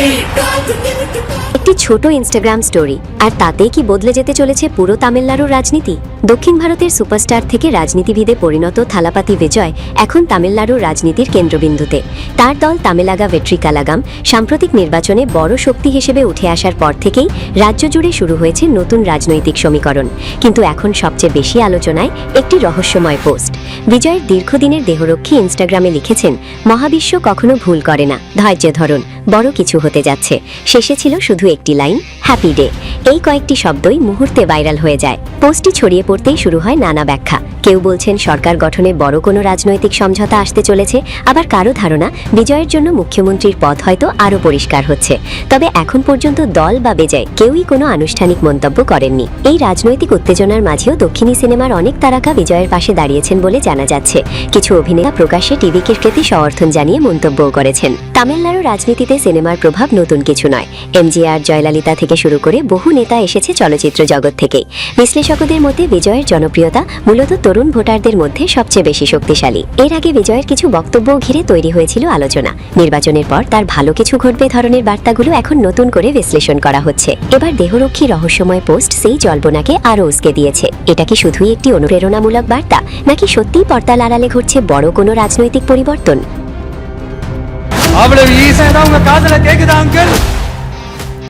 একটি ছোট Instagram story, আর তাতেই কি বদলে যেতে চলেছে পুরো তামিলনাড়ুর রাজনীতি? দক্ষিণ ভারতের সুপারস্টার থেকে রাজনীতিবিদে পরিণত থালাপাতি বিজয় এখন তামিলনাড়ুর রাজনীতির কেন্দ্রবিন্দুতে। তার দল তামিলাগা ভেট্রি কালাগাম সাম্প্রতিক নির্বাচনে বড় শক্তি হিসেবে উঠে আসার পর থেকেই রাজ্য জুড়ে শুরু হয়েছে নতুন রাজনৈতিক সমীকরণ। কিন্তু এখন সবচেয়ে বেশি আলোচনায় একটি রহস্যময় পোস্ট। বিজয়ের দীর্ঘদিনের দেহরক্ষী ইনস্টাগ্রামে লিখেছেন, মহাবিশ্ব কখনো ভুল করে না, ধৈর্য ধরুন, বড় কিছু হতে যাচ্ছে। শেষে ছিল শুধু একটি লাইন, হ্যাপি ডে। এই কয়েকটি শব্দই মুহূর্তে ভাইরাল হয়ে যায়। পোস্টটি ছড়িয়ে পড়তেই শুরু হয় নানা ব্যাখ্যা। কেউ বলছেন সরকার গঠনে বড় কোনো রাজনৈতিক সমঝোতা আসতে চলেছে, আবার কারো ধারণা বিজয়ের জন্য মুখ্যমন্ত্রীর পদ হয়তো আরও পরিষ্কার হচ্ছে। তবে এখন পর্যন্ত দল বা বিজয় কেউই কোনো আনুষ্ঠানিক মন্তব্য করেননি। এই রাজনৈতিক উত্তেজনার মাঝেও দক্ষিণী সিনেমার অনেক তারকা বিজয়ের পাশে দাঁড়িয়েছেন বলে জানা যাচ্ছে। কিছু অভিনেতা প্রকাশ্যে টিভিকে প্রতি সমর্থন জানিয়ে মন্তব্যও করেছেন। তামিলনাড়ু রাজনীতিতে সিনেমার প্রভাব নতুন কিছু নয়। এমজিআর, জয়ললিতা থেকে শুরু করে বহু নেতা এসেছে চলচ্চিত্র জগৎ থেকেই। বিশ্লেষকদের মতে বিজয়ের জনপ্রিয়তা মূলত তরুণ ভোটারদের মধ্যে সবচেয়ে বেশি শক্তিশালী। এর আগে বিজয়ের কিছু বক্তব্য ঘিরে তৈরি হয়েছিল আলোচনা। নির্বাচনের পর তার ভালো কিছু ঘটবে ধরনের বার্তাগুলো এখন নতুন করে বিশ্লেষণ করা হচ্ছে। এবার দেহরক্ষী রহস্যময় পোস্ট সেই জল্পনাকে আরও উস্কে দিয়েছে। এটা কি শুধুই একটি অনুপ্রেরণামূলক বার্তা, নাকি সত্যিই পর্দার আড়ালে ঘটছে বড় কোনো রাজনৈতিক পরিবর্তন? அவ்வளவு ஈஸியா தான் உங்க காதுல கேக்குதா அங்கிள்?